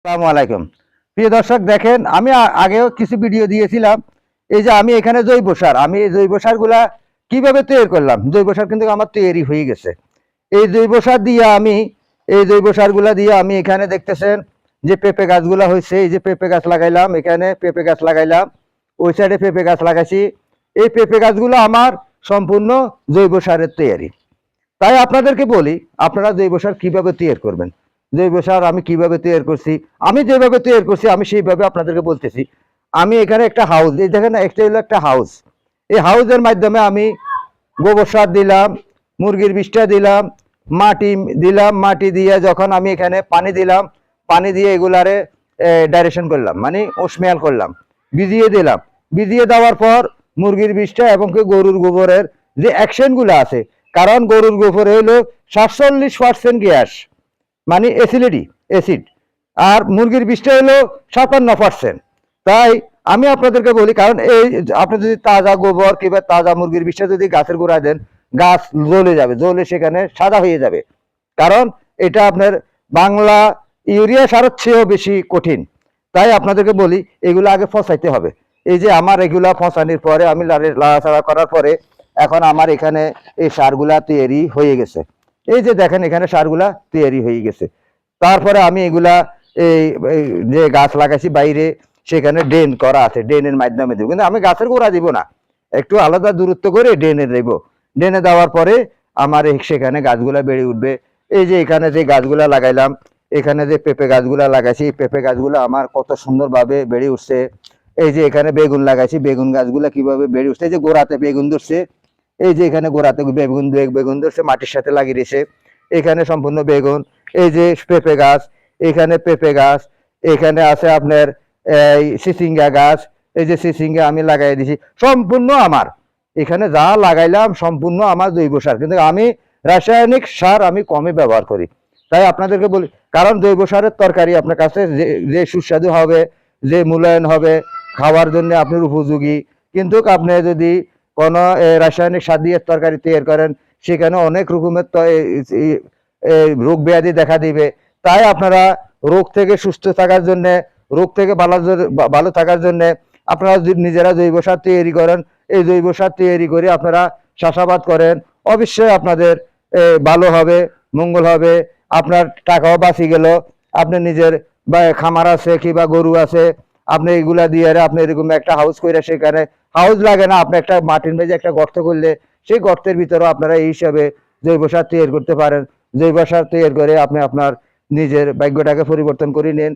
আসসালামু আলাইকুম। প্রিয় দর্শক, দেখেন আমি আগেও কিছু ভিডিও দিয়েছিলাম। এই যে আমি এখানে জৈব সার, আমি এই জৈব সারগুলা কিভাবে তৈরি করলাম। জৈব সার কিন্তু আমার তৈরি হয়ে গেছে। এই জৈব সার দিয়ে আমি এই জৈব সারগুলা দিয়ে আমি এখানে দেখতেছেন যে পেঁপে গাছগুলা হয়েছে। এই যে পেঁপে গাছ লাগাইলাম, এখানে পেঁপে গাছ লাগাইলাম, ওই সাইডে পেঁপে গাছ লাগাইছি। এই পেঁপে গাছগুলো আমার সম্পূর্ণ জৈব সারের তৈরি। তাই আপনাদেরকে বলি, আপনারা জৈব সার কিভাবে তৈরি করবেন। জৈব সার আমি কিভাবে তৈরি করছি, আমি যেভাবে তৈরি করছি আমি সেইভাবে আপনাদেরকে বলতেছি। আমি এখানে একটা হাউস, এই দেখেন একটা হলো একটা হাউস। এই হাউসের মাধ্যমে আমি গোবর সার দিলাম, মুরগির বিষ্ঠা দিলাম, মাটি দিলাম, মাটি দিয়ে যখন আমি এখানে পানি দিলাম, পানি দিয়ে এগুলারে ডাইরেকশন করলাম, মানে ওসমেয়াল করলাম, ভিজিয়ে দিলাম। ভিজিয়ে দেওয়ার পর মুরগির বিষ্ঠা এবং গরুর গোবরের যে অ্যাকশনগুলো আছে, কারণ গরুর গোবরে হলো 47% গ্যাস, মানে অ্যাসিড, আর মুরগির বিষটা হলো 57%। তাই আমি আপনাদেরকে বলি, কারণ এই আপনি যদি তাজা গোবর কিংবা তাজা মুরগির বিষটা যদি গাছের গোড়ায় দেন, গাছ জ্বলে যাবে, জ্বলে সেখানে সাদা হয়ে যাবে। কারণ এটা আপনার বাংলা ইউরিয়া সারের চেয়েও বেশি কঠিন। তাই আপনাদেরকে বলি, এগুলো আগে ফসাইতে হবে। এই যে আমার এগুলা ফসানির পরে আমি লাড়াচাড়া করার পরে এখন আমার এখানে এই সারগুলা তৈরি হয়ে গেছে। এই যে দেখেন এখানে সারগুলা তৈরি হয়ে গেছে। তারপরে আমি এগুলা এই যে গাছ লাগাইছি বাইরে, সেখানে ড্রেন করা আছে, ড্রেনের মাধ্যমে দেবো। কিন্তু আমি গাছের গোড়া দিব না, একটু আলাদা দূরত্ব করে ড্রেনে দেবো। ড্রেনে দেওয়ার পরে আমার সেখানে গাছগুলা বেড়ে উঠবে। এই যে এখানে যে গাছগুলা লাগাইলাম, এখানে যে পেঁপে গাছগুলা লাগাইছি, পেঁপে গাছগুলো আমার কত সুন্দরভাবে বেড়ে উঠছে। এই যে এখানে বেগুন লাগাইছি, বেগুন গাছগুলা কিভাবে বেড়ে উঠছে। এই যে গোড়াতে বেগুন ধরছে, এই যে এখানে গোড়াতে বেগুন ধরছে, মাটির সাথে লাগিয়ে দিয়েছে। এখানে সম্পূর্ণ বেগুন। এই যে পেঁপে গাছ, এখানে পেঁপে গাছ, এখানে আছে আপনার এই চিচিঙ্গা গাছ। এই যে চিচিঙ্গা আমি লাগাই দিছি সম্পূর্ণ আমার। এখানে যা লাগাইলাম সম্পূর্ণ আমার জৈব সার, কিন্তু আমি রাসায়নিক সার আমি কমই ব্যবহার করি। তাই আপনাদেরকে বলি, কারণ জৈব সারের তরকারি আপনার কাছে যে সুস্বাদু হবে, যে মূল্যায়ন হবে, খাওয়ার জন্য আপনার উপযোগী। কিন্তু আপনি যদি কোনো রাসায়নিক সার দিয়ে তরকারি তৈরি করেন, সেখানে অনেক রকমের রোগ ব্যাধি দেখা দিবে। তাই আপনারা রোগ থেকে সুস্থ থাকার জন্য, রোগ থেকে ভালো থাকার জন্য আপনারা যদি নিজেরা জৈব সার তৈরি করেন, এই জৈব সার তৈরি করে আপনারা চাষাবাদ করেন, অবশ্যই আপনাদের ভালো হবে, মঙ্গল হবে। আপনার টাকাও বাঁচি গেল। আপনি নিজের বা খামার আছে কিংবা গরু আছে, আপনি এগুলা দিয়ে আপনি এরকম একটা হাউস করে, সেখানে হাউস লাগে না, আপনি একটা মাটির মেঝে একটা গর্ত করলে সেই গর্তের ভিতরেও আপনারা এই হিসাবে জৈব সার তৈরি করতে পারেন। জৈব সার তৈরি করে আপনি আপনার নিজের ভাগ্যটাকে পরিবর্তন করে নিন।